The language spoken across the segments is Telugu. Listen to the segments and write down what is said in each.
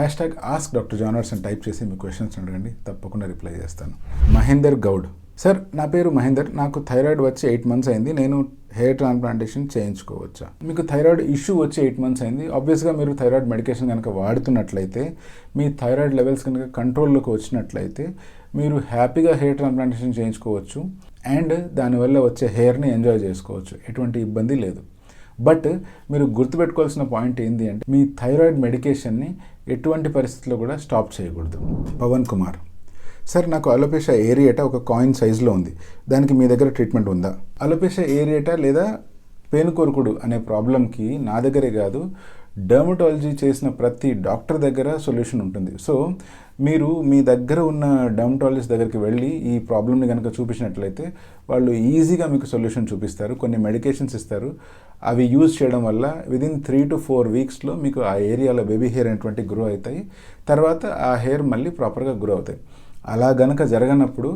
#AskDrJohnwatts అని టైప్ చేసి మీ క్వశ్చన్స్ అడగండి, తప్పకుండా రిప్లై చేస్తాను. మహేందర్ గౌడ్, సార్ నా పేరు మహేందర్, నాకు థైరాయిడ్ వచ్చి 8 months అయింది, నేను హెయిర్ ట్రాన్స్ప్లాంటేషన్ చేయించుకోవచ్చా? మీకు థైరాయిడ్ ఇష్యూ వచ్చి 8 months అయింది. ఆబ్వియస్గా మీరు థైరాయిడ్ మెడికేషన్ కనుక వాడుతున్నట్లయితే, మీ థైరాయిడ్ లెవెల్స్ కనుక కంట్రోల్లోకి వచ్చినట్లయితే మీరు హ్యాపీగా హెయిర్ ట్రాన్స్ప్లాంటేషన్ చేయించుకోవచ్చు అండ్ దానివల్ల వచ్చే హెయిర్ని ఎంజాయ్ చేసుకోవచ్చు, ఎటువంటి ఇబ్బంది లేదు. బట్ మీరు గుర్తుపెట్టుకోవాల్సిన పాయింట్ ఏంటి అంటే, మీ థైరాయిడ్ మెడికేషన్ని ఎటువంటి పరిస్థితుల్లో కూడా స్టాప్ చేయకూడదు. పవన్ కుమార్, సార్ నాకు అలోపేషియా ఏరియేటా ఒక కాయిన్ సైజులో ఉంది, దానికి మీ దగ్గర ట్రీట్మెంట్ ఉందా? అలోపేషియా ఏరియేటా లేదా పేనుకొరుకుడు అనే ప్రాబ్లంకి నా దగ్గరే కాదు, డర్మటాలజీ చేసిన ప్రతి డాక్టర్ దగ్గర సొల్యూషన్ ఉంటుంది. సో మీరు మీ దగ్గర ఉన్న డర్మటాలజిస్ట్ దగ్గరికి వెళ్ళి ఈ ప్రాబ్లమ్ని కనుక చూపించినట్లయితే వాళ్ళు ఈజీగా మీకు సొల్యూషన్ చూపిస్తారు, కొన్ని మెడికేషన్స్ ఇస్తారు. అవి యూజ్ చేయడం వల్ల విదిన్ 3 to 4 weeksలో మీకు ఆ ఏరియాలో బేబీ హెయిర్ అనేటువంటి గ్రో అవుతాయి. తర్వాత ఆ హెయిర్ మళ్ళీ ప్రాపర్గా గ్రో అవుతాయి. అలా గనక జరగనప్పుడు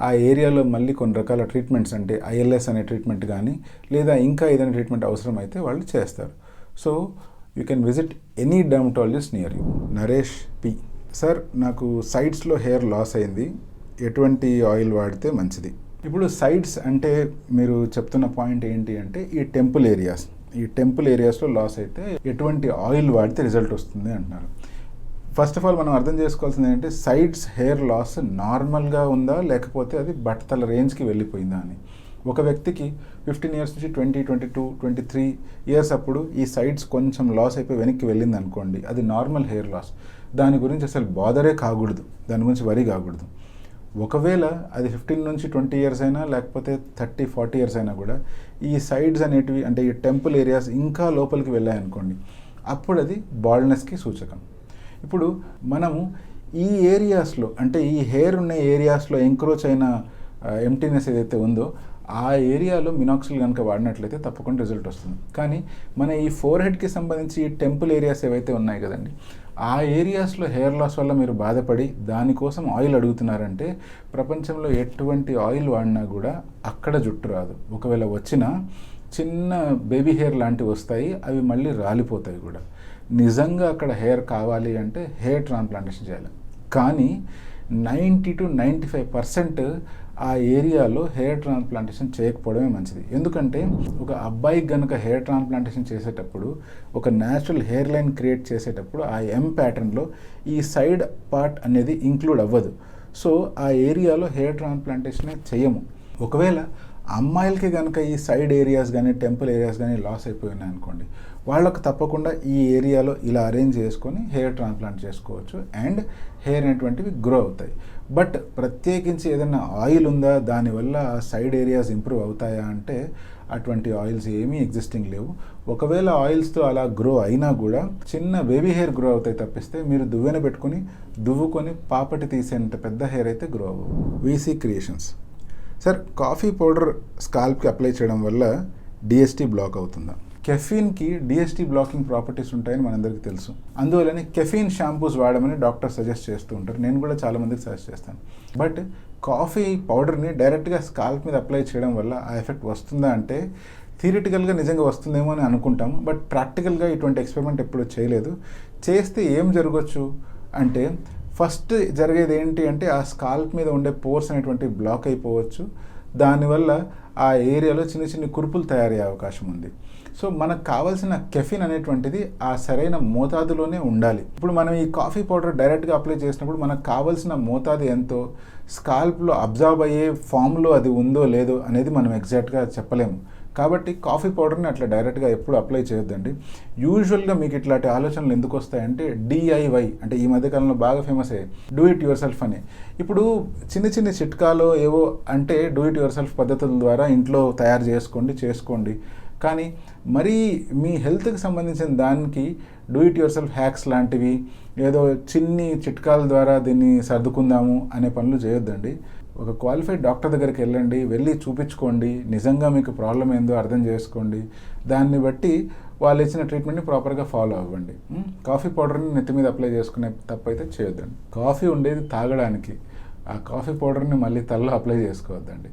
ఆ ఏరియాలో మళ్ళీ కొన్ని రకాల ట్రీట్మెంట్స్, అంటే ILS అనే ట్రీట్మెంట్ కానీ లేదా ఇంకా ఏదైనా ట్రీట్మెంట్ అవసరం అయితే వాళ్ళు చేస్తారు. So you can visit any dermatologist near you. Naresh P, sir నాకు సైడ్స్లో హెయిర్ లాస్ అయింది, ఎటువంటి ఆయిల్ వాడితే మంచిది? ఇప్పుడు సైడ్స్ అంటే మీరు చెప్తున్న పాయింట్ ఏంటి అంటే ఈ టెంపుల్ ఏరియాస్లో లాస్ అయితే ఎటువంటి ఆయిల్ వాడితే రిజల్ట్ వస్తుంది అంటున్నారు. ఫస్ట్ ఆఫ్ ఆల్ మనం అర్థం చేసుకోవాల్సింది ఏంటంటే, సైడ్స్ హెయిర్ లాస్ నార్మల్గా ఉందా లేకపోతే అది బట్టతల రేంజ్కి వెళ్ళిపోయిందా అని. ఒక వ్యక్తికి 15 years నుంచి 20, 22, 23 years అప్పుడు ఈ సైడ్స్ కొంచెం లాస్ అయిపోయి వెనక్కి వెళ్ళింది అనుకోండి, అది నార్మల్ హెయిర్ లాస్. దాని గురించి అసలు బాధరే కాకూడదు, దాని గురించి వరి కాకూడదు. ఒకవేళ అది 15 నుంచి 20 years అయినా లేకపోతే 30, 40 years అయినా కూడా ఈ సైడ్స్ అనేటివి, అంటే ఈ టెంపుల్ ఏరియాస్ ఇంకా లోపలికి వెళ్ళాయనుకోండి, అప్పుడు అది బాల్డ్నెస్కి సూచకం. ఇప్పుడు మనము ఈ ఏరియాస్లో, అంటే ఈ హెయిర్ ఉన్న ఏరియాస్లో ఎంక్రోచ్ అయిన ఎంటీనెస్ ఏదైతే ఉందో ఆ ఏరియాలో మినాక్సిల్ కనుక వాడినట్లయితే తప్పకుండా రిజల్ట్ వస్తుంది. కానీ మన ఈ ఫోర్ హెడ్కి సంబంధించి ఈ టెంపుల్ ఏరియాస్ ఏవైతే ఉన్నాయి కదండి, ఆ ఏరియాస్లో హెయిర్ లాస్ వల్ల మీరు బాధపడి దానికోసం ఆయిల్ అడుగుతున్నారంటే, ప్రపంచంలో ఎటువంటి ఆయిల్ వాడినా కూడా అక్కడ జుట్టు రాదు. ఒకవేళ వచ్చినా చిన్న బేబీ హెయిర్ లాంటివి వస్తాయి, అవి మళ్ళీ రాలిపోతాయి కూడా. నిజంగా అక్కడ హెయిర్ కావాలి అంటే హెయిర్ ట్రాన్స్ప్లాంటేషన్ చేయాలి. కానీ 90 to 95% ఆ ఏరియాలో హెయిర్ ట్రాన్స్ప్లాంటేషన్ చేయకపోవడమే మంచిది. ఎందుకంటే ఒక అబ్బాయికి కనుక హెయిర్ ట్రాన్స్ప్లాంటేషన్ చేసేటప్పుడు, ఒక న్యాచురల్ హెయిర్ లైన్ క్రియేట్ చేసేటప్పుడు ఆ ప్యాటర్న్లో ఈ సైడ్ పార్ట్ అనేది ఇంక్లూడ్ అవ్వదు. సో ఆ ఏరియాలో హెయిర్ ట్రాన్స్ప్లాంటేషనే చేయము. ఒకవేళ అమ్మాయిలకి కనుక ఈ సైడ్ ఏరియాస్ కానీ టెంపుల్ ఏరియాస్ కానీ లాస్ అయిపోయినాయి అనుకోండి, వాళ్ళకు తప్పకుండా ఈ ఏరియాలో ఇలా అరేంజ్ చేసుకొని హెయిర్ ట్రాన్స్ప్లాంట్ చేసుకోవచ్చు అండ్ హెయిర్ అనేటువంటివి గ్రో అవుతాయి. బట్ ప్రత్యేకించి ఏదైనా ఆయిల్ ఉందా, దానివల్ల సైడ్ ఏరియాస్ ఇంప్రూవ్ అవుతాయా అంటే అటువంటి ఆయిల్స్ ఏమీ ఎగ్జిస్టింగ్ లేవు. ఒకవేళ ఆయిల్స్తో అలా గ్రో అయినా కూడా చిన్న బేబీ హెయిర్ గ్రో అవుతాయి తప్పిస్తే మీరు దువ్వెన పెట్టుకొని దువ్వుకొని పాపటి తీసేంత పెద్ద హెయిర్ అయితే గ్రో అవ్వవు. VC creations, sir coffee powder స్కాల్ప్కి అప్లై చేయడం వల్ల DST బ్లాక్ అవుతుందా? కెఫీన్కి DST బ్లాకింగ్ ప్రాపర్టీస్ ఉంటాయని మనందరికీ తెలుసు. అందువల్లనే కెఫీన్ షాంపూస్ వాడమని డాక్టర్ సజెస్ట్ చేస్తూ ఉంటారు. నేను కూడా చాలామందికి సజెస్ట్ చేస్తాను. బట్ కాఫీ పౌడర్ని డైరెక్ట్గా స్కాల్ప్ మీద అప్లై చేయడం వల్ల ఆ ఎఫెక్ట్ వస్తుందా అంటే, థియరిటికల్గా నిజంగా వస్తుందేమో అని అనుకుంటాము. బట్ ప్రాక్టికల్గా ఇటువంటి ఎక్స్పెరిమెంట్ ఎప్పుడు చేయలేదు. చేస్తే ఏం జరగచ్చు అంటే, ఫస్ట్ జరిగేది ఏంటి అంటే ఆ స్కాల్ప్ మీద ఉండే పోర్స్ అనేటువంటి బ్లాక్ అయిపోవచ్చు. దానివల్ల ఆ ఏరియాలో చిన్న చిన్న కురుపులు తయారయ్యే అవకాశం ఉంది. సో మనకు కావాల్సిన కెఫిన్ అనేటువంటిది ఆ సరైన మోతాదులోనే ఉండాలి. ఇప్పుడు మనం ఈ కాఫీ పౌడర్ డైరెక్ట్గా అప్లై చేసినప్పుడు మనకు కావాల్సిన మోతాదు ఎంతో, స్కాల్ప్లో అబ్జార్బ్ అయ్యే ఫామ్లో అది ఉందో లేదో అనేది మనం ఎగ్జాక్ట్గా చెప్పలేము. కాబట్టి కాఫీ పౌడర్ని అట్లా డైరెక్ట్గా ఎప్పుడు అప్లై చేయొద్దండి. యూజువల్గా మీకు ఇట్లాంటి ఆలోచనలు ఎందుకు వస్తాయంటే, DIY అంటే ఈ మధ్యకాలంలో బాగా ఫేమస్ అయ్యాయి, డూ ఇట్ యువర్ సెల్ఫ్ అని. ఇప్పుడు చిన్న చిన్న చిట్కాలు ఏవో అంటే డూ ఇట్ యువర్ సెల్ఫ్ పద్ధతుల ద్వారా ఇంట్లో తయారు చేసుకోండి. కానీ మరీ మీ హెల్త్కి సంబంధించిన దానికి do it your self hacks లాంటివి, ఏదో చిన్ని చిట్కాల ద్వారా దీన్ని సర్దుకుందాము అనే పనులు చేయొద్దండి. ఒక క్వాలిఫైడ్ డాక్టర్ దగ్గరికి వెళ్ళి చూపించుకోండి, నిజంగా మీకు ప్రాబ్లం ఏందో అర్థం చేసుకోండి. దాన్ని బట్టి వాళ్ళు ఇచ్చిన ట్రీట్మెంట్ని ప్రాపర్గా ఫాలో అవ్వండి. కాఫీ పౌడర్ని నెత్తి మీద అప్లై చేసుకునే తప్పైతే చేయొద్దండి. కాఫీ ఉండేది తాగడానికి, ఆ కాఫీ పౌడర్ని మళ్ళీ తలలో అప్లై చేసుకోవద్దండి.